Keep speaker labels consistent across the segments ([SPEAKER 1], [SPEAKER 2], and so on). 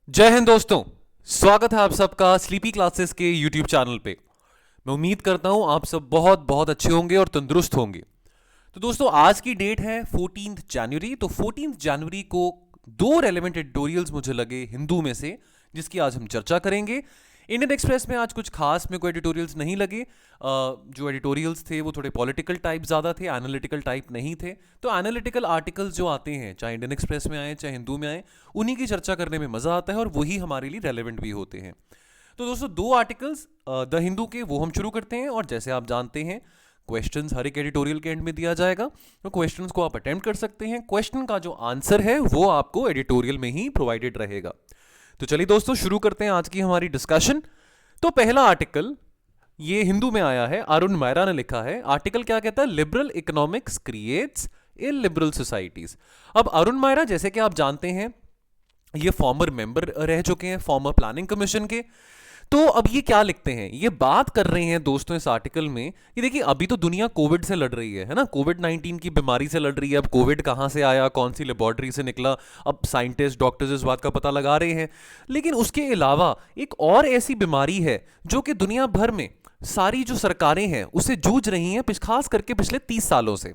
[SPEAKER 1] जय हिंद दोस्तों। स्वागत है आप सबका स्लीपी क्लासेस के यूट्यूब चैनल पे। मैं उम्मीद करता हूं आप सब बहुत बहुत अच्छे होंगे और तंदुरुस्त होंगे। तो दोस्तों आज की डेट है 14 जनवरी। तो 14 जनवरी को दो रेलेवेंट एडिटोरियल्स मुझे लगे हिंदू में से, जिसकी आज हम चर्चा करेंगे। इंडियन एक्सप्रेस में आज कुछ खास में कोई एडिटोरियल्स नहीं लगे। जो एडिटोरियल्स थे वो थोड़े पॉलिटिकल टाइप ज़्यादा थे, एनालिटिकल टाइप नहीं थे। तो एनालिटिकल आर्टिकल्स जो आते हैं, चाहे इंडियन एक्सप्रेस में आए चाहे हिंदू में आए, उन्हीं की चर्चा करने में मज़ा आता है और वही हमारे लिए रेलेवेंट भी होते हैं। तो दोस्तों दो आर्टिकल्स द हिंदू के वो हम शुरू करते हैं, और जैसे आप जानते हैं क्वेश्चंस हर एक एडिटोरियल के एंड में दिया जाएगा। तो क्वेश्चंस को आप अटेम्प्ट कर सकते हैं। क्वेश्चन का जो आंसर है वो आपको एडिटोरियल में ही प्रोवाइडेड रहेगा। तो चलिए दोस्तों शुरू करते हैं आज की हमारी डिस्कशन। तो पहला आर्टिकल ये हिंदू में आया है, अरुण मैरा ने लिखा है। आर्टिकल क्या कहता है? Liberal economics creates illiberal societies. अब अरुण मैरा जैसे कि आप जानते हैं ये फॉर्मर मेंबर रह चुके हैं फॉर्मर प्लानिंग कमीशन के। तो अब ये क्या लिखते हैं, ये बात कर रहे हैं दोस्तों इस आर्टिकल में कि देखिए अभी तो दुनिया कोविड से लड़ रही है ना, कोविड 19 की बीमारी से लड़ रही है। अब कोविड कहाँ से आया, कौन सी लेबोरेटरी से निकला, अब साइंटिस्ट डॉक्टर्स इस बात का पता लगा रहे हैं। लेकिन उसके अलावा एक और ऐसी बीमारी है जो कि दुनिया भर में सारी जो सरकारें हैं उसे जूझ रही हैं, खास करके पिछले 30 सालों से।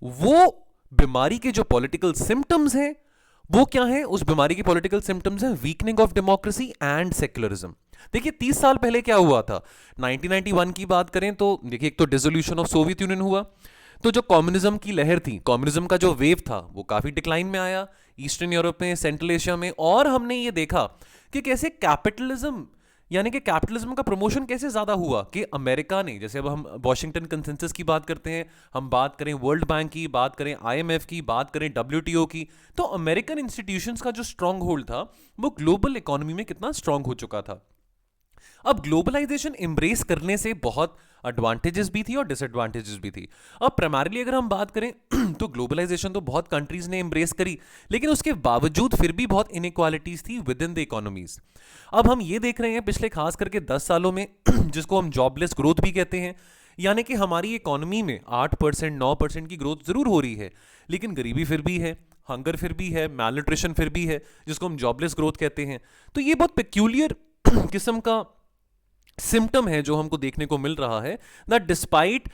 [SPEAKER 1] वो बीमारी के जो पॉलिटिकल सिम्टम्स हैं वो क्या है? उस बीमारी के पॉलिटिकल सिम्टम्स हैं weakening of democracy and secularism. देखिए 30 साल पहले क्या हुआ था, 1991 की बात करें तो देखिए एक तो डिसोल्यूशन ऑफ सोवियत यूनियन हुआ। तो जो कम्युनिज्म की लहर थी, कम्युनिज्म का जो वेव था वो काफी डिक्लाइन में आया ईस्टर्न यूरोप में, सेंट्रल एशिया में। और हमने ये देखा कि कैसे कैपिटलिज्म यानी कि कैपिटलिज्म का प्रमोशन कैसे ज्यादा हुआ कि अमेरिका ने, जैसे अब हम वॉशिंगटन कंसेंसस की बात करते हैं, हम बात करें वर्ल्ड बैंक की, बात करें आईएमएफ की, बात करें डब्ल्यूटीओ की, तो अमेरिकन इंस्टीट्यूशंस का जो स्ट्रांग होल्ड था वो ग्लोबल इकोनॉमी में कितना स्ट्रांग हो चुका था। अब ग्लोबलाइजेशन एम्ब्रेस करने से बहुत एडवांटेजेस भी थी और डिसएडवांटेजेस भी थी। अब प्राइमरली अगर हम बात करें तो ग्लोबलाइजेशन तो बहुत कंट्रीज ने एम्ब्रेस करी, लेकिन उसके बावजूद फिर भी बहुत इनइक्वालिटीज थी विद इन द इकोनॉमीज। अब हम ये देख रहे हैं पिछले खास करके 10 सालों में जिसको हम जॉबलेस ग्रोथ भी कहते हैं, यानी कि हमारी इकोनॉमी में 8% 9% की ग्रोथ जरूर हो रही है, लेकिन गरीबी फिर भी है, हंगर फिर भी है, मैलन्यूट्रिशन फिर भी है, जिसको हम जॉबलेस ग्रोथ कहते हैं। तो ये बहुत पेक्यूलियर किस्म का सिम्टम है जो हमको देखने को मिल रहा है, दैट डिस्पाइट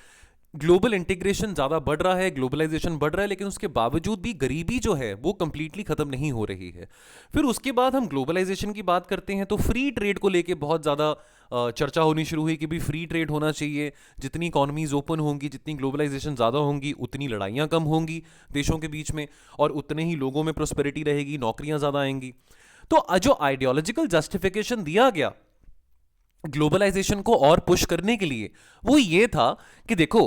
[SPEAKER 1] ग्लोबल इंटीग्रेशन ज्यादा बढ़ रहा है, ग्लोबलाइजेशन बढ़ रहा है, लेकिन उसके बावजूद भी गरीबी जो है वो कंप्लीटली खत्म नहीं हो रही है। फिर उसके बाद हम ग्लोबलाइजेशन की बात करते हैं तो फ्री ट्रेड को लेके बहुत ज्यादा चर्चा होनी शुरू हुई कि भी फ्री ट्रेड होना चाहिए। जितनी इकोनॉमीज ओपन होंगी, जितनी ग्लोबलाइजेशन ज़्यादा होंगी, उतनी लड़ाइयाँ कम होंगी देशों के बीच में, और उतने ही लोगों में प्रोस्पेरिटी रहेगी, नौकरियाँ ज़्यादा आएंगी। तो जो आइडियोलॉजिकल जस्टिफिकेशन दिया गया ग्लोबलाइजेशन को और पुश करने के लिए वो ये था कि देखो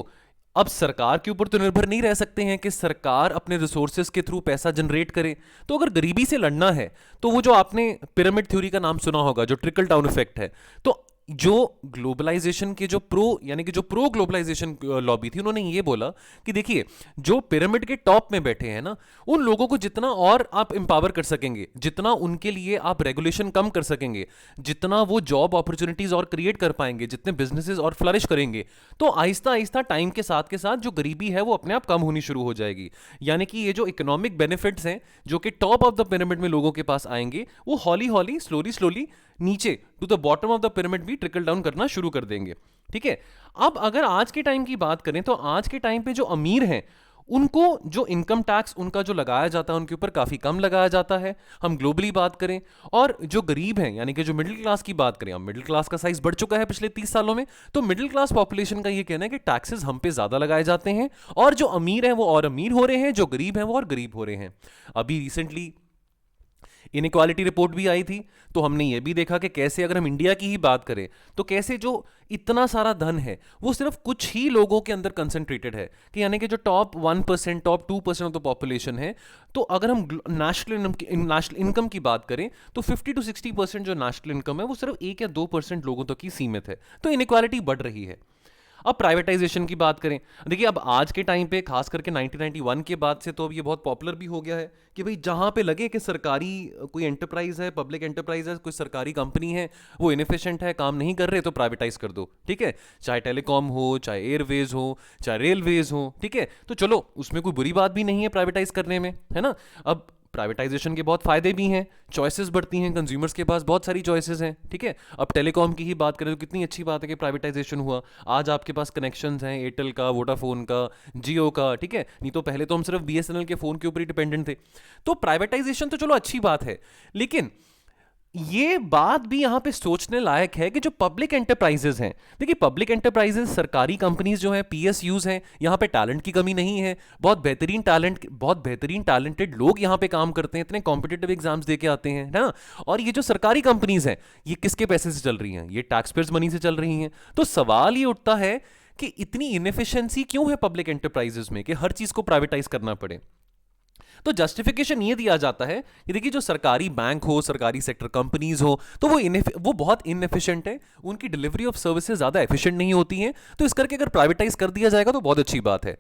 [SPEAKER 1] अब सरकार के ऊपर तो निर्भर नहीं रह सकते हैं कि सरकार अपने रिसोर्सेज के थ्रू पैसा जनरेट करे। तो अगर गरीबी से लड़ना है तो वो जो आपने पिरामिड थ्योरी का नाम सुना होगा, जो ट्रिकल डाउन इफेक्ट है, तो जो ग्लोबलाइजेशन के जो प्रो यानी कि जो प्रो ग्लोबलाइजेशन लॉबी थी, उन्होंने ये बोला कि देखिए जो पिरामिड के टॉप में बैठे हैं ना, उन लोगों को जितना और आप एम्पावर कर सकेंगे, जितना उनके लिए आप रेगुलेशन कम कर सकेंगे, जितना वो जॉब अपॉर्चुनिटीज और क्रिएट कर पाएंगे, जितने बिजनेसेस और फ्लरिश करेंगे, तो आहिस्ता आहिस्ता टाइम के साथ जो गरीबी है वो अपने आप कम होनी शुरू हो जाएगी। यानी कि ये जो इकोनॉमिक बेनिफिट्स हैं जो कि टॉप ऑफ द पिरामिड में लोगों के पास आएंगे, वो हौली हौली स्लोली स्लोली नीचे to the bottom of the pyramid भी ट्रिकल डाउन करना शुरू कर देंगे। ठीक है। अब अगर आज के टाइम की बात करें तो आज के टाइम पे जो अमीर हैं उनको जो इनकम टैक्स उनका जो लगाया जाता है उनके ऊपर काफी कम लगाया जाता है, हम ग्लोबली बात करें। और जो गरीब हैं यानी कि जो मिडिल क्लास की बात करें, अब मिडिल क्लास का साइज बढ़ चुका है पिछले 30 सालों में, तो मिडिल क्लास पॉपुलेशन का ये कहना है कि टैक्सेस हम पे ज्यादा लगाए जाते हैं, और जो अमीर हैं वो और अमीर हो रहे हैं, जो गरीब हैं वो और गरीब हो रहे हैं। अभी रिसेंटली इनइक्वालिटी रिपोर्ट भी आई थी, तो हमने ये भी देखा कि कैसे अगर हम इंडिया की ही बात करें तो कैसे जो इतना सारा धन है वो सिर्फ कुछ ही लोगों के अंदर कंसंट्रेटेड है, कि यानी कि जो top 1% top 2% of the population है। तो अगर हम नेशनल इनकम की बात करें तो 50 to 60% जो नेशनल इनकम है वो सिर्फ 1 या 2% लोगों तक ही सीमित है। तो इनइक्वालिटी बढ़ रही है। अब प्राइवेटाइजेशन की बात करें, देखिए अब आज के टाइम पे खास करके 1991 के बाद से तो अब ये बहुत पॉपुलर भी हो गया है कि भाई जहां पे लगे कि सरकारी कोई एंटरप्राइज है, पब्लिक एंटरप्राइज है, कोई सरकारी कंपनी है, वो इनएफिशिएंट है, काम नहीं कर रहे, तो प्राइवेटाइज कर दो। ठीक है, चाहे टेलीकॉम हो, चाहे एयरवेज हो, चाहे रेलवेज हो। ठीक है, तो चलो उसमें कोई बुरी बात भी नहीं है प्राइवेटाइज करने में, है ना। अब प्राइवेटाइजेशन के बहुत फायदे भी हैं, चॉइसेस बढ़ती हैं, कंज्यूमर्स के पास बहुत सारी चॉइसेस हैं, ठीक है। अब टेलीकॉम की ही बात करें तो कितनी अच्छी बात है कि प्राइवेटाइजेशन हुआ, आज आपके पास कनेक्शंस हैं एयरटेल का, वोडाफोन का, जियो का, ठीक है। नहीं तो पहले तो हम सिर्फ बीएसएनएल के फ़ोन के ऊपर ही डिपेंडेंट थे। तो प्राइवेटाइजेशन तो चलो अच्छी बात है, लेकिन ये बात भी यहां पे सोचने लायक है कि जो पब्लिक एंटरप्राइजेस हैं, देखिए पब्लिक एंटरप्राइजेस सरकारी कंपनीज जो हैं, पीएसयूज हैं, यहां पे टैलेंट की कमी नहीं है, बहुत बेहतरीन टैलेंटेड लोग यहां पे काम करते हैं, इतने कॉम्पिटिटिव एग्जाम्स दे के आते हैं ना। और ये जो सरकारी कंपनीज हैं ये किसके पैसे से चल रही हैं? ये टैक्स पेयर्स मनी से चल रही हैं। तो सवाल ये उठता है कि इतनी इनएफिशिएंसी क्यों है पब्लिक एंटरप्राइजेस में कि हर चीज को प्राइवेटाइज करना पड़े? तो जस्टिफिकेशन ये दिया जाता है कि देखिए जो सरकारी बैंक हो, सरकारी सेक्टर कंपनीज हो, तो वो बहुत इनएफिशिएंट है, उनकी डिलीवरी ऑफ सर्विसेज ज्यादा एफिशिएंट नहीं होती हैं, तो इस करके अगर प्राइवेटाइज कर दिया जाएगा तो बहुत अच्छी बात है।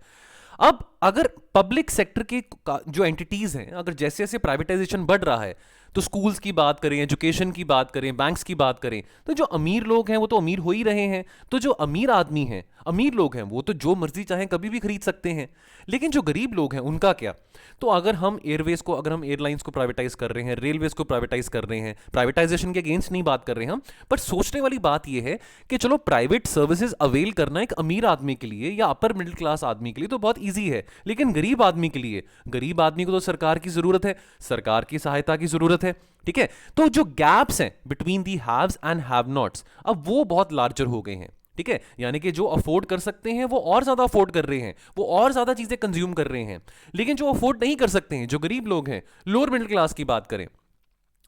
[SPEAKER 1] अब अगर पब्लिक सेक्टर के जो एंटिटीज हैं, अगर जैसे जैसे प्राइवेटाइजेशन बढ़ रहा है, तो स्कूल्स की बात करें, एजुकेशन की बात करें, बैंक्स की बात करें, तो जो अमीर लोग हैं वो तो अमीर हो ही रहे हैं। तो जो अमीर आदमी हैं, अमीर लोग हैं, वो तो जो मर्जी चाहें कभी भी खरीद सकते हैं। लेकिन जो गरीब लोग हैं उनका क्या? तो अगर हम एयरलाइंस को प्राइवेटाइज कर रहे हैं, रेलवेज को प्राइवेटाइज कर रहे हैं, प्राइवेटाइजेशन के अगेंस्ट नहीं बात कर रहे हैं हम, पर सोचने वाली बात यह है कि चलो प्राइवेट सर्विसेज अवेल करना एक अमीर आदमी के लिए या अपर मिडिल क्लास आदमी के लिए तो बहुत ईजी है, लेकिन गरीब आदमी के लिए, गरीब आदमी को तो सरकार की जरूरत है, सरकार की सहायता की जरूरत है, ठीक है। तो जो गैप्स हैं between the haves and have nots, अब वो बहुत लार्जर हो गए हैं, ठीक है। यानी कि जो अफोर्ड कर सकते हैं वो और ज्यादा अफोर्ड कर रहे हैं, वो और ज्यादा चीजें कंज्यूम कर रहे हैं, लेकिन जो अफोर्ड नहीं कर सकते हैं, जो गरीब लोग हैं, लोअर मिडिल क्लास की बात करें,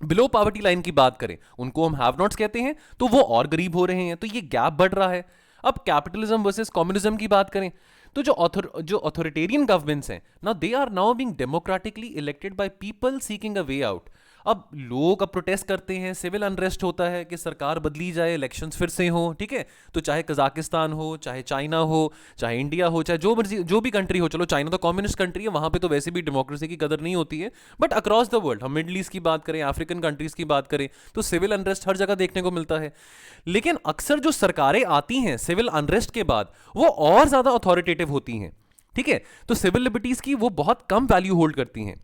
[SPEAKER 1] बिलो पॉवर्टी लाइन की बात करें, उनको हम हैव नॉट्स कहते हैं, तो वो और गरीब हो रहे हैं, तो ये गैप बढ़ रहा है। अब कैपिटलिज्म वर्सेस कम्युनिज्म की बात करें, तो जो अथॉरिटेरियन गवर्नमेंट्स हैं ना, they are now being democratically elected by people seeking a way out. अब लोग अब प्रोटेस्ट करते हैं, सिविल अनरेस्ट होता है कि सरकार बदली जाए, इलेक्शंस फिर से हो, ठीक है। तो चाहे कजाकिस्तान हो, चाहे चाइना हो, चाहे इंडिया हो, चाहे जो मर्जी जो भी कंट्री हो, चलो चाइना तो कम्युनिस्ट कंट्री है, वहां पे तो वैसे भी डेमोक्रेसी की कदर नहीं होती है, बट अक्रॉस द वर्ल्ड, हम मिडिल ईस्ट की बात करें, अफ्रीकन कंट्रीज की बात करें, तो सिविल अनरेस्ट हर जगह देखने को मिलता है। लेकिन अक्सर जो सरकारें आती हैं सिविल अनरेस्ट के बाद, वो और ज्यादा अथॉरिटेटिव होती हैं, ठीक है। तो सिविल लिबर्टीज की वो बहुत कम वैल्यू होल्ड करती हैं।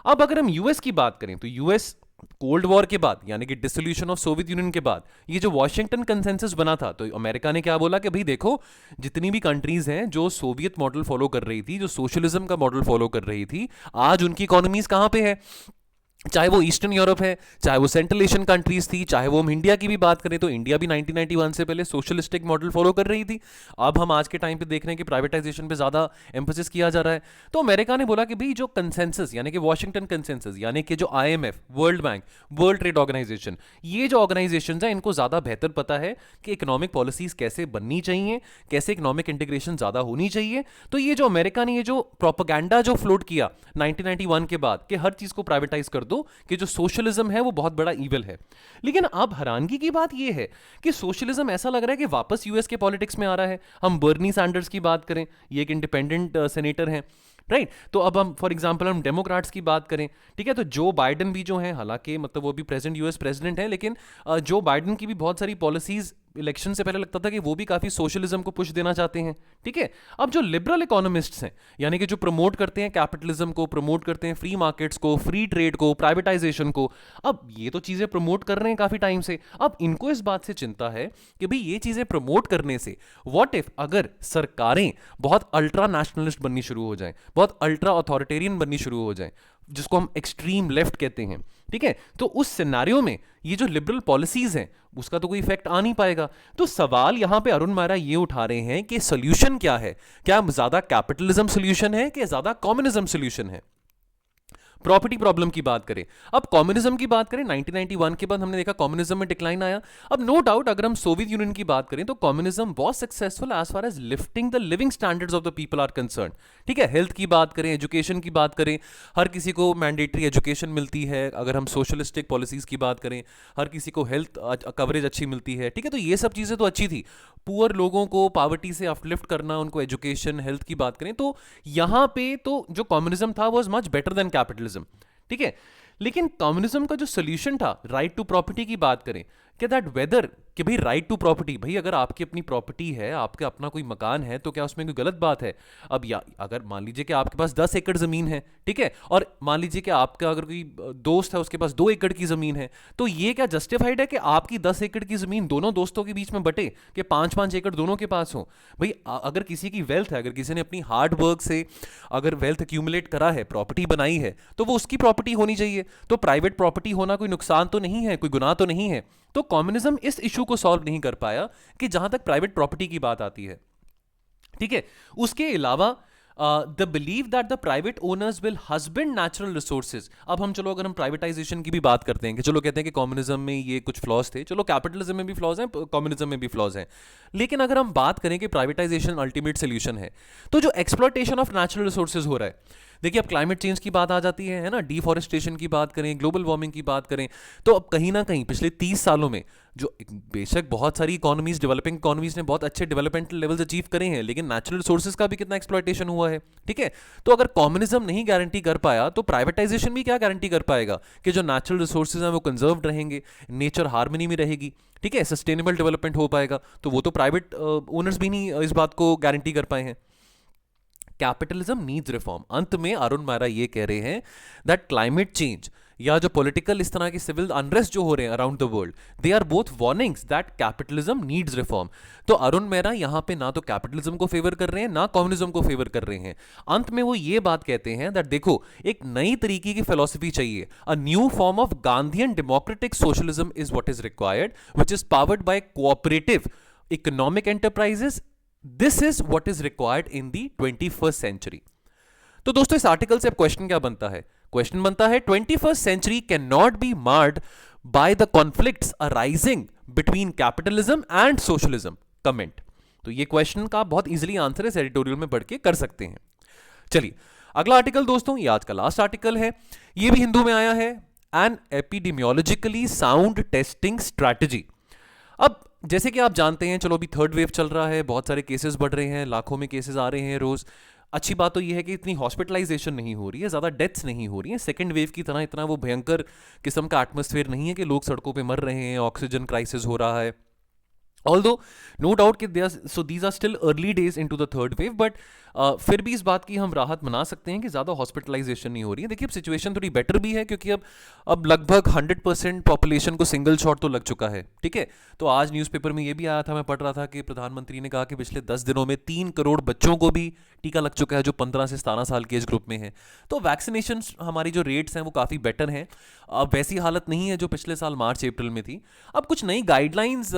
[SPEAKER 1] अब अगर हम यूएस की बात करें, तो यूएस कोल्ड वॉर के बाद, यानी कि डिसोल्यूशन ऑफ सोवियत यूनियन के बाद, ये जो वॉशिंगटन कंसेंसस बना था, तो अमेरिका ने क्या बोला कि भाई देखो, जितनी भी कंट्रीज हैं जो सोवियत मॉडल फॉलो कर रही थी, जो सोशलिज्म का मॉडल फॉलो कर रही थी, आज उनकी इकोनॉमीज कहां पे है? चाहे वो ईस्टर्न यूरोप है, चाहे वो सेंट्रल एशियन कंट्रीज थी, चाहे वो हम इंडिया की भी बात करें, तो इंडिया भी 1991 से पहले सोशलिस्टिक मॉडल फॉलो कर रही थी। अब हम आज के टाइम पे देख रहे हैं कि प्राइवेटाइजेशन पे ज्यादा एम्फोसिस किया जा रहा है। तो अमेरिका ने बोला कि भाई जो कंसेंसस, यानी कि वॉशिंगटन कंसेंसस, यानी कि जो IMF, world bank, world trade organisation, ये जो ऑर्गेनाइजेशन है, इनको ज्यादा बेहतर पता है कि इकोनॉमिक पॉलिसीज कैसे बननी चाहिए, कैसे इकोनॉमिक इंटीग्रेशन ज्यादा होनी चाहिए। तो ये जो अमेरिका ने ये जो प्रोपेगेंडा जो फ्लोट किया 1991 के बाद कि हर चीज को प्राइवेटाइज कर दो, कि जो सोशलिज्म है वो बहुत बड़ा ईविल है। लेकिन अब हैरानगी की बात यह है कि सोशलिज्म ऐसा लग रहा है कि वापस यूएस के पॉलिटिक्स में आ रहा है। हम बर्नी सैंडर्स की बात करें, ये एक इंडिपेंडेंट सेनेटर हैं, राइट। तो अब हम फॉर एग्जांपल हम डेमोक्रेट्स की बात करें, ठीक है, तो जो बाइडेन भी जो है, हालांकि मतलब वो भी प्रेजेंट यूएस प्रेसिडेंट है, लेकिन जो बाइडेन की भी बहुत सारी पॉलिसीज इलेक्शन से पहले लगता था कि वो भी काफी सोशलिज्म को पुश देना चाहते हैं, ठीक है। अब जो लिबरल इकोनॉमिस्ट्स हैं, यानी कि जो प्रमोट करते हैं कैपिटलिज्म को, प्रमोट करते हैं फ्री मार्केट्स को, फ्री ट्रेड को, प्राइवेटाइजेशन को, अब ये तो चीजें प्रमोट कर रहे हैं काफी टाइम से। अब इनको इस बात से चिंता है कि भाई ये चीजें प्रमोट करने से व्हाट इफ अगर सरकारें बहुत अल्ट्रा नेशनलिस्ट बननी शुरू हो जाएं, बहुत अल्ट्रा अथॉरिटेरियन बननी शुरू हो जाएं, जिसको हम एक्सट्रीम लेफ्ट कहते हैं, ठीक है, तो उस सिनेरियो में ये जो लिबरल पॉलिसीज हैं उसका तो कोई इफेक्ट आ नहीं पाएगा। तो सवाल यहां पे अरुण मायरा ये उठा रहे हैं कि सॉल्यूशन क्या है? क्या ज्यादा कैपिटलिज्म सॉल्यूशन है कि ज्यादा कम्युनिज्म सॉल्यूशन है? प्रॉपर्टी प्रॉब्लम की बात करें, अब कम्युनिज्म की बात करें, 1991 के बाद हमने देखा कम्युनिज्म में डिक्लाइन आया। अब नो डाउट अगर हम सोवियत यूनियन की बात करें तो communism was successful as far as lifting the living standards of the people are concern, ठीक है। हेल्थ की बात करें, एजुकेशन की बात करें, हर किसी को मैंडेटरी एजुकेशन मिलती है। अगर हम सोशलिस्टिक पॉलिसीज की बात करें, हर किसी को हेल्थ कवरेज अच्छी मिलती है, ठीक है। तो ये सब चीजें तो अच्छी थी। पुअर लोगों को पॉवर्टी से अपलिफ्ट करना, उनको एजुकेशन, हेल्थ की बात करें, तो यहां पे तो जो कम्युनिज्म था was much better than capitalism, ठीक है। लेकिन कम्युनिज्म का जो सोल्यूशन था, राइट टू प्रॉपर्टी की बात करें, कि दैट वेदर कि भाई राइट टू प्रॉपर्टी, भाई अगर आपकी अपनी प्रॉपर्टी है, आपका अपना कोई मकान है, तो क्या उसमें कोई गलत बात है? अब या अगर मान लीजिए कि आपके पास 10 एकड़ ज़मीन है, ठीक है, और मान लीजिए कि आपका अगर कोई दोस्त है उसके पास 2 एकड़ की ज़मीन है, तो ये क्या जस्टिफाइड है कि आपकी 10 एकड़ की ज़मीन दोनों दोस्तों के बीच में बटे, कि 5-5 एकड़ दोनों के पास हो? भाई अगर किसी की वेल्थ है, अगर किसी ने अपनी हार्ड वर्क से अगर वेल्थ एक्यूमुलेट करा है, प्रॉपर्टी बनाई है, तो वो उसकी प्रॉपर्टी होनी चाहिए। तो प्राइवेट प्रॉपर्टी होना कोई नुकसान तो नहीं है, कोई गुनाह तो नहीं है। तो कम्युनिज्म इस इशू को सॉल्व नहीं कर पाया कि जहां तक प्राइवेट प्रॉपर्टी की बात आती है, ठीक है। उसके अलावा the believe that the private owners will husband natural resources. अब हम चलो अगर हम प्राइवेटाइजेशन की भी बात करते हैं कि चलो कहते हैं कि कम्युनिज्म में ये कुछ फ्लॉज थे, चलो कैपिटलिज्म में भी फ्लॉज हैं, कम्युनिज्म में भी फ्लॉज हैं, लेकिन अगर हम बात करें कि प्राइवेटाइजेशन अल्टीमेट सोल्यूशन है, तो जो एक्सप्लॉयटेशन ऑफ नेचुरल रिसोर्सेज हो रहा है, देखिए अब क्लाइमेट चेंज की बात आ जाती है ना, डिफॉरेस्टेशन की बात करें, ग्लोबल वार्मिंग की बात करें, तो अब कहीं ना कहीं पिछले 30 सालों में जो बेशक बहुत सारी इकोनॉमीज, डेवलपिंग इकोनॉमीज ने बहुत अच्छे डेवलपमेंटल लेवल्स अचीव करे हैं, लेकिन नेचुरल रिसोर्सेज का भी कितना एक्सप्लॉयटेशन हुआ है, ठीक है। तो अगर कम्युनिज्म नहीं गारंटी कर पाया, तो प्राइवेटाइजेशन भी क्या गारंटी कर पाएगा कि जो नेचुरल रिसोर्सेज हैं वो कंजर्व्ड रहेंगे, नेचर हार्मनी में रहेगी, ठीक है, सस्टेनेबल डेवलपमेंट हो पाएगा। तो वो तो प्राइवेट ओनर्स भी नहीं इस बात को गारंटी कर पाए हैं। Capitalism needs reform. अंत में अरुण मारा ये कह रहे हैं दैट क्लाइमेट चेंज या जो पॉलिटिकल इस तरह की सिविल अनरेस्ट जो हो रहे हैं around the world, they are both warnings that capitalism needs reform. तो अरुण मेहरा यहां पे ना तो कैपिटलिज्म को फेवर कर रहे हैं, ना कम्युनिज्म को फेवर कर रहे हैं। अंत में वो ये बात कहते हैं दैट देखो, एक नई तरीके की फिलॉसफी चाहिए, a new form of Gandhian democratic socialism is what is required, which is powered by cooperative economic enterprises. This is what is required in the 21st century. तो दोस्तों इस आर्टिकल से अब क्वेश्चन क्या बनता है? क्वेश्चन बनता है 21st century can not be marred by the conflicts arising between capitalism and socialism. Comment. तो ये क्वेश्चन का बहुत इजीली आंसर इस एडिटोरियल में पढ़ के कर सकते हैं। चलिए अगला आर्टिकल दोस्तों, ये आज का लास्ट आर्टिकल है, ये भी हिंदू में आया है, N epidemiologically sound testing strategy. अब जैसे कि आप जानते हैं, चलो अभी थर्ड वेव चल रहा है, बहुत सारे केसेस बढ़ रहे हैं, लाखों में केसेस आ रहे हैं रोज। अच्छी बात तो यह है कि इतनी हॉस्पिटलाइजेशन नहीं हो रही है, ज़्यादा डेथ्स नहीं हो रही हैं, सेकेंड वेव की तरह इतना वो भयंकर किस्म का एटमॉस्फेयर नहीं है कि लोग सड़कों पे मर रहे हैं, ऑक्सीजन क्राइसिस हो रहा है। Although no doubt कि these are still early days into the third wave, but फिर भी इस बात की हम राहत मना सकते हैं कि ज़्यादा हॉस्पिटलाइजेशन नहीं हो रही है। देखिए अब सिचुएशन थोड़ी बेटर भी है, क्योंकि अब लगभग 100% पॉपुलेशन को सिंगल शॉट तो लग चुका है, ठीक है। तो आज न्यूज़पेपर में ये भी आया था, मैं पढ़ रहा था कि प्रधानमंत्री ने कहा कि पिछले 10 दिनों में 3 करोड़ बच्चों को भी टीका लग चुका है, जो 15 से 17 साल के एज ग्रुप में है। तो वैक्सीनेशन हमारी जो रेट्स हैं वो काफ़ी बेटर हैं। अब वैसी हालत नहीं है जो पिछले साल मार्च अप्रैल में थी। अब कुछ नई guidelines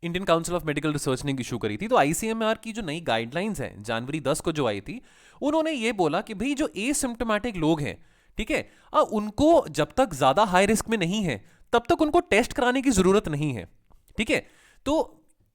[SPEAKER 1] Indian council of medical research ने इशू करी थी। तो आईसीएमआर की जो नई गाइडलाइंस हैं जनवरी 10 को जो आई थी, उन्होंने ये बोला कि भाई जो एसिम्प्टोमेटिक लोग हैं, ठीक है, उनको जब तक ज्यादा हाई रिस्क में नहीं है तब तक उनको टेस्ट कराने की जरूरत नहीं है, ठीक है। तो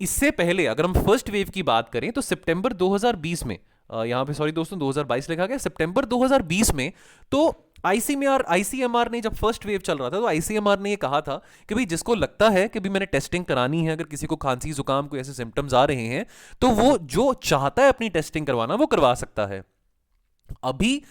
[SPEAKER 1] इससे पहले अगर हम फर्स्ट वेव की बात करें तो सितंबर 2020 में, यहां पे सॉरी दोस्तों 2022 लिखा गया, सितंबर 2020 में, तो आईसीएमआर ने जब फर्स्ट वेव चल रहा था तो आईसीएमआर ने ये कहा था कि भाई जिसको लगता है कि भी मैंने टेस्टिंग करानी है, अगर किसी को खांसी जुकाम कोई ऐसे सिम्टम्स आ रहे हैं, तो वो जो चाहता है अपनी टेस्टिंग करवाना वो करवा सकता है। अभी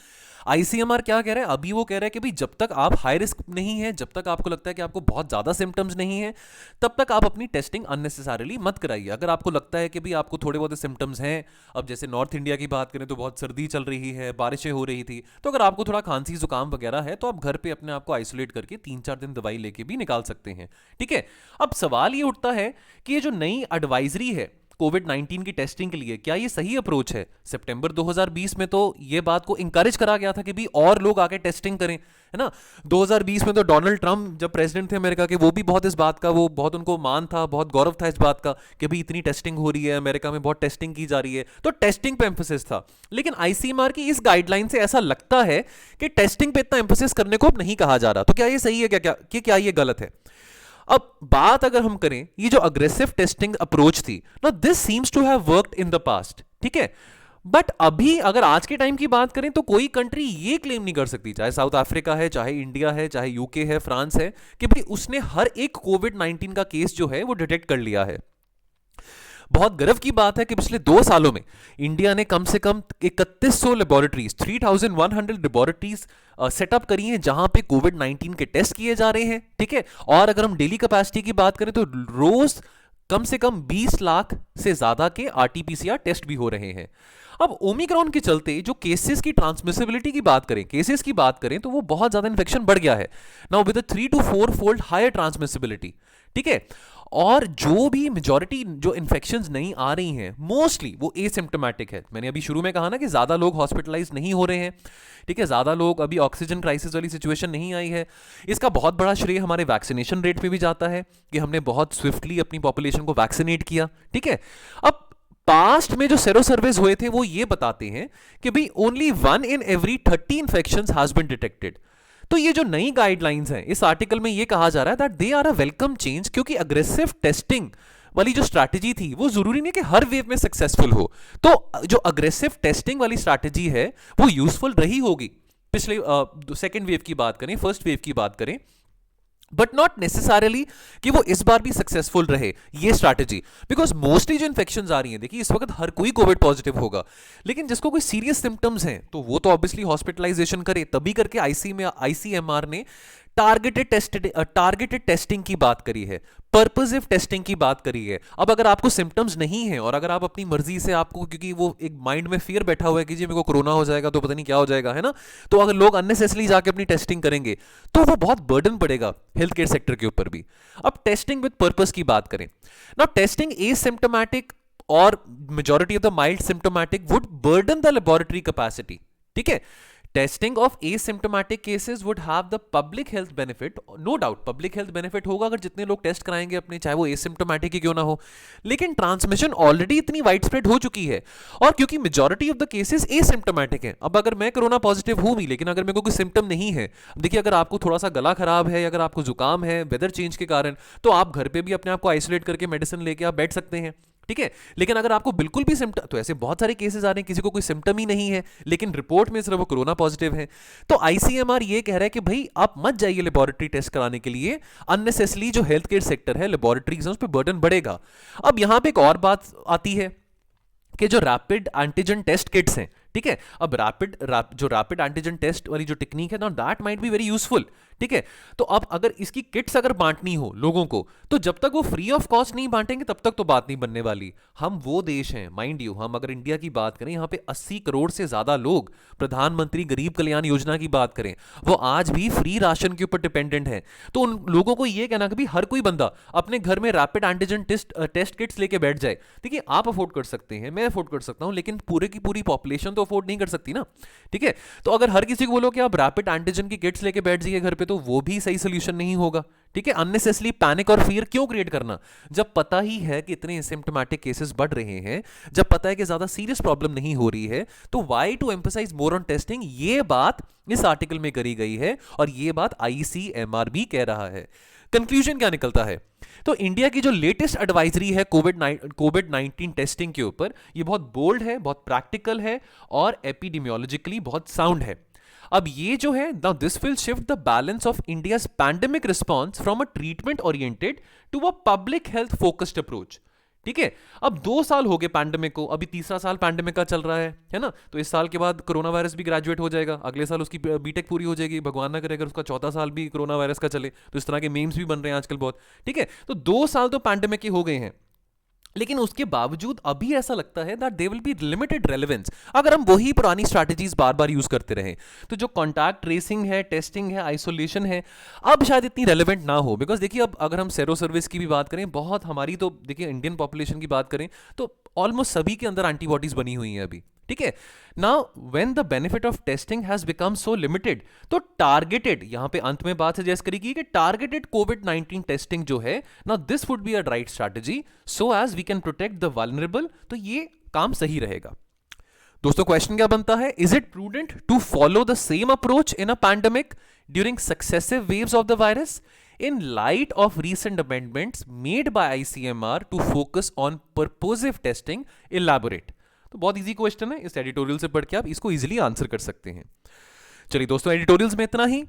[SPEAKER 1] आईसीएमआर क्या कह रहा है? अभी वो कह रहा है कि भाई जब तक आप हाई रिस्क नहीं है, जब तक आपको लगता है कि आपको बहुत ज्यादा सिम्टम्स नहीं है, तब तक आप अपनी टेस्टिंग अननेसेसरीली मत कराइए। अगर आपको लगता है कि भाई आपको थोड़े बहुत सिम्टम्स हैं, अब जैसे नॉर्थ इंडिया की बात करें तो बहुत सर्दी चल रही है, बारिशें हो रही थी, तो अगर आपको थोड़ा खांसी जुकाम वगैरह है तो आप घर पे अपने आप को आइसोलेट करके 3-4 दिन दवाई लेके भी निकाल सकते हैं, ठीक है। अब सवाल ये उठता है कि ये जो नई एडवाइजरी है कोविड-19 की टेस्टिंग के लिए, क्या ये सही अप्रोच है? सितंबर 2020 में तो ये बात को इंकरेज करा गया था कि भी और लोग आके टेस्टिंग करें, है ना। 2020 में तो डोनाल्ड ट्रंप जब प्रेसिडेंट थे अमेरिका के, वो भी बहुत इस बात का, वो बहुत उनको मान था, बहुत गौरव था इस बात का कि भाई इतनी टेस्टिंग हो रही है, अमेरिका में बहुत टेस्टिंग की जा रही है, तो टेस्टिंग पे एम्फोसिस था। लेकिन आईसीएमआर की इस गाइडलाइन से ऐसा लगता है कि टेस्टिंग पे इतना एम्फोसिस करने को अब नहीं कहा जा रहा। तो क्या ये सही है, क्या ये गलत है? अब बात अगर हम करें, ये जो अग्रेसिव टेस्टिंग अप्रोच थी ना, this seems to have worked in the past, ठीक है। बट अभी अगर आज के टाइम की बात करें तो कोई कंट्री ये क्लेम नहीं कर सकती, चाहे साउथ अफ्रीका है, चाहे इंडिया है, चाहे यूके है, फ्रांस है, कि भाई उसने हर एक कोविड-19 का केस जो है वो डिटेक्ट कर लिया है। बहुत गर्व की बात है कि पिछले 2 सालों में इंडिया ने कम से कम 3100 लेबोरेटरीज 3100 लेबोरेटरीज सेटअप करी हैं जहां पे कोविड 19 के टेस्ट किए जा रहे हैं, ठीक है। और अगर हम डेली कैपेसिटी की बात करें तो रोज कम से कम 20 लाख से ज्यादा के आरटीपीसीआर टेस्ट भी हो रहे हैं। अब ओमिक्रॉन के चलते जो केसेस की ट्रांसमिसिबिलिटी की बात करें, केसेस की बात करें तो वो बहुत ज्यादा इन्फेक्शन बढ़ गया है now with 3 to 4 fold higher transmissibility, ठीक है। और जो भी मेजॉरिटी जो इन्फेक्शंस नहीं आ रही हैं मोस्टली वो एसिम्प्टोमेटिक है। मैंने अभी शुरू में कहा ना कि ज्यादा लोग हॉस्पिटलाइज नहीं हो रहे हैं, ठीक है, ज्यादा लोग अभी ऑक्सीजन क्राइसिस वाली सिचुएशन नहीं आई है। इसका बहुत बड़ा श्रेय हमारे वैक्सीनेशन रेट पे भी जाता है कि हमने बहुत स्विफ्टली अपनी पॉपुलेशन को वैक्सीनेट किया, ठीक है। अब पास्ट में जो सेरो सर्वेज हुए थे वो ये बताते हैं कि भाई only 1 in every 30 infections has been detected. तो ये जो नई गाइडलाइंस हैं इस आर्टिकल में ये कहा जा रहा है that they are a welcome change, क्योंकि अग्रेसिव टेस्टिंग वाली जो स्ट्रैटेजी थी वो जरूरी नहीं कि हर वेव में सक्सेसफुल हो। तो जो अग्रेसिव टेस्टिंग वाली स्ट्रैटेजी है वो यूजफुल रही होगी पिछले सेकेंड वेव की बात करें, फर्स्ट वेव की बात करें, बट नॉट नेसेसरली कि वो इस बार भी सक्सेसफुल रहे ये स्ट्रैटेजी। बिकॉज मोस्टली जो इन्फेक्शन आ रही हैं, देखिए इस वक्त हर कोई कोविड पॉजिटिव होगा, लेकिन जिसको कोई सीरियस सिम्टम्स हैं तो वो तो ऑब्वियसली हॉस्पिटलाइजेशन करे, तभी करके आईसीएमआर ने टारगेटेड टेस्टिंग की बात करी है, पर्पसिव टेस्टिंग की बात करी है। अब अगर आपको सिम्टम्स नहीं है और अगर आप अपनी मर्जी से आपको, क्योंकि वो एक माइंड में फियर बैठा हुआ है कि जी मेरे को कोरोना हो जाएगा तो पता नहीं क्या हो जाएगा, है ना, तो अगर लोग अननेसेसरली जाके अपनी टेस्टिंग करेंगे तो वो बहुत बर्डन पड़ेगा हेल्थ केयर सेक्टर के ऊपर भी। अब टेस्टिंग विद पर्पस की बात करें ना, टेस्टिंग एसिम्प्टोमेटिक और majority of the mild symptomatic would burden the laboratory capacity, ठीक है। Testing of asymptomatic cases would have the public health benefit, no doubt public health benefit होगा अगर जितने लोग टेस्ट कराएंगे अपने, चाहे वो एसिम्प्टोमेटिक ही क्यों ना हो, लेकिन ट्रांसमिशन ऑलरेडी इतनी वाइड स्प्रेड हो चुकी है और क्योंकि majority of the cases asymptomatic है। अब अगर मैं कोरोना पॉजिटिव हूं भी लेकिन अगर मेरे को कोई सिम्टम नहीं है, देखिए अगर आपको थोड़ा सा गला खराब है, अगर आपको जुकाम है वेदर चेंज के कारण, तो आप घर पे भी अपने आप को आइसोलेट करके मेडिसिन लेके आप बैठ सकते हैं, ठीक है। लेकिन अगर आपको बिल्कुल भी सिम्टम, तो ऐसे बहुत सारे केसेस आ रहे हैं किसी को कोई सिम्टम ही नहीं है लेकिन रिपोर्ट में सिर्फ वो कोरोना पॉजिटिव है, तो आईसीएमआर ये कह रहा है कि भाई आप मत जाइए लेबोरेटरी टेस्ट कराने के लिए, अननेसेसरली जो हेल्थ केयर सेक्टर है लेबोरेटरीज उस पर बर्डन बढ़ेगा। अब यहां पे एक और बात आती है कि जो रैपिड एंटीजन टेस्ट किट्स हैं, ठीक है, अब जो रैपिड एंटीजन टेस्ट वाली जो टेक्निक है ना, that might be very useful, ठीक है। तो अब अगर इसकी किट्स अगर बांटनी हो लोगों को, तो जब तक वो फ्री ऑफ कॉस्ट नहीं बांटेंगे तब तक तो बात नहीं बनने वाली। हम वो देश हैं, माइंड यू, हम अगर इंडिया की बात करें, यहाँ पे 80 करोड़ से ज्यादा लोग, प्रधानमंत्री गरीब कल्याण योजना की बात करें, वो आज भी फ्री राशन के ऊपर डिपेंडेंट है। तो उन लोगों को ये कहना कि भी हर कोई बंदा अपने घर में रैपिड एंटीजन टेस्ट किट्स लेके बैठ जाए, देखिए आप अफोर्ड कर सकते हैं, मैं अफोर्ड कर सकता हूं, लेकिन पूरे की पूरी पॉपुलेशन तो अफोर्ड नहीं कर सकती ना, ठीक है। तो अगर हर किसी को बोलो कि आप रैपिड एंटीजन की किट्स लेके बैठ जाइए घर पे, तो वो भी सही सोल्यूशन नहीं होगा, ठीक है। अननेसेसरली पैनिक और फियर क्यों क्रिएट करना, जब पता ही है कि इतने सिम्प्टोमेटिक केसेस बढ़ रहे हैं, जब पता है कि ज्यादा सीरियस प्रॉब्लम नहीं हो रही है, तो why to emphasize more on testing, ये बात इस आर्टिकल में करी गई है और ये बात आईसीएमआर भी कह रहा है। कंक्लूजन क्या निकलता है, तो इंडिया की जो लेटेस्ट एडवाइजरी है कोविड 19 टेस्टिंग के ऊपर, ये बहुत बोल्ड है, बहुत प्रैक्टिकल है और एपिडेमियोलॉजिकली बहुत साउंड है। अब ये जो है, now this will shift the balance of India's pandemic response from a treatment oriented to a public health focused approach, ठीक है। अब 2 साल हो गए पैंडेमिक को, अभी तीसरा साल पैंडेमिक का चल रहा है ना, तो इस साल के बाद कोरोना वायरस भी ग्रेजुएट हो जाएगा, अगले साल उसकी बीटेक पूरी हो जाएगी, भगवान ना करे अगर उसका चौथा साल भी कोरोना वायरस का चले, तो इस तरह के मीम्स भी बन रहे हैं आजकल बहुत, ठीक है। तो 2 साल तो पैंडेमिक के हो गए हैं, लेकिन उसके बावजूद अभी ऐसा लगता है that they will be limited relevance अगर हम वही पुरानी स्ट्रैटेजीज बार बार यूज करते रहें। तो जो कॉन्टैक्ट ट्रेसिंग है, टेस्टिंग है, आइसोलेशन है, अब शायद इतनी रेलेवेंट ना हो, बिकॉज देखिए अब अगर हम सेरो सर्विस की भी बात करें, बहुत हमारी तो देखिए इंडियन पॉपुलेशन की बात करें तो ऑलमोस्ट सभी के अंदर एंटीबॉडीज बनी हुई हैं अभी, ठीक है। Now when the benefit of testing has become so limited, तो टारगेटेड, यहां पे अंत में बात सजेस्ट करेगी कि टारगेटेड कोविड 19 टेस्टिंग जो है, now this would be a right strategy so as we can protect the vulnerable, तो ये काम सही रहेगा। दोस्तों क्वेश्चन क्या बनता है, is it prudent to follow the same approach in a pandemic during successive waves of the virus in light of recent amendments made by ICMR to focus on purposive testing? Elaborate। तो बहुत easy question है, इस editorial से पढ़ के आप इसको easily answer कर सकते हैं। चलिए दोस्तों, एडिटोरियल्स में इतना ही।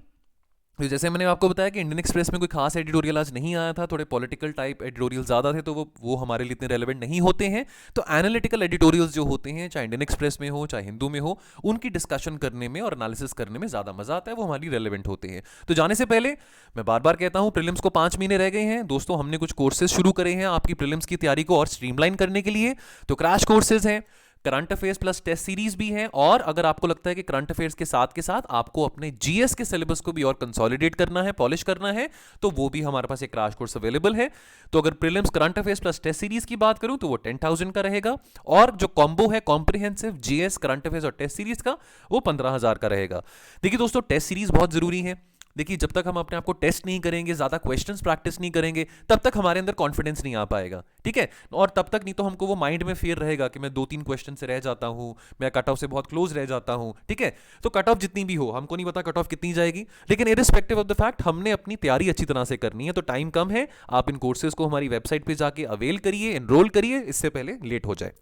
[SPEAKER 1] तो जैसे मैंने आपको बताया कि इंडियन एक्सप्रेस में कोई खास एडिटोरियल आज नहीं आया था, थोड़े पॉलिटिकल टाइप एडिटोरियल ज़्यादा थे, तो वो हमारे लिए इतने रेलेवेंट नहीं होते हैं। तो एनालिटिकल एडिटोरियल्स जो होते हैं, चाहे इंडियन एक्सप्रेस में हो चाहे हिंदू में हो, उनकी डिस्कशन करने में और एनालिसिस करने में ज़्यादा मजा आता है, वो हमारी रेलेवेंट होते हैं। तो जाने से पहले मैं बार बार कहता हूँ, प्रीलिम्स को 5 महीने रह गए हैं दोस्तों। हमने कुछ कोर्सेज शुरू करे हैं आपकी प्रीलिम्स की तैयारी को और स्ट्रीमलाइन करने के लिए। तो क्रैश कोर्सेज हैं, current affairs plus test series भी है, और अगर आपको लगता है कि करंट अफेयर्स के साथ आपको अपने जीएस के सिलेबस को भी और कंसोलिडेट करना है, पॉलिश करना है, तो वो भी हमारे पास एक क्रैश कोर्स अवेलेबल है। तो अगर prelims current affairs plus test series की बात करूं तो वो 10,000 का रहेगा, और जो कॉम्बो है कॉम्प्रिहेंसिव जीएस करंट अफेयर्स और टेस्ट सीरीज का, वो 15,000 का रहेगा। देखिए दोस्तों, टेस्ट सीरीज बहुत जरूरी है। देखिए, जब तक हम अपने आप को टेस्ट नहीं करेंगे, ज्यादा क्वेश्चंस प्रैक्टिस नहीं करेंगे, तब तक हमारे अंदर कॉन्फिडेंस नहीं आ पाएगा, ठीक है। और तब तक नहीं तो हमको वो माइंड में फियर रहेगा कि मैं 2-3 क्वेश्चन से रह जाता हूं, मैं कट ऑफ से बहुत क्लोज रह जाता हूं, ठीक है। तो कट ऑफ जितनी भी हो, हमको नहीं पता कट ऑफ कितनी जाएगी, लेकिन इरिस्पेक्टिव ऑफ द फैक्ट हमने अपनी तैयारी अच्छी तरह से करनी है। तो टाइम कम है, आप इन कोर्सेज को हमारी वेबसाइट पर जाके अवेल करिए, एनरोल करिए, इससे पहले लेट हो जाए।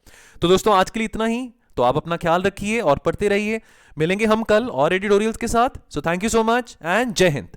[SPEAKER 1] तो दोस्तों, आज के लिए इतना ही। तो आप अपना ख्याल रखिए और पढ़ते रहिए। मिलेंगे हम कल और एडिटोरियल्स के साथ। So thank you so much and जय हिंद।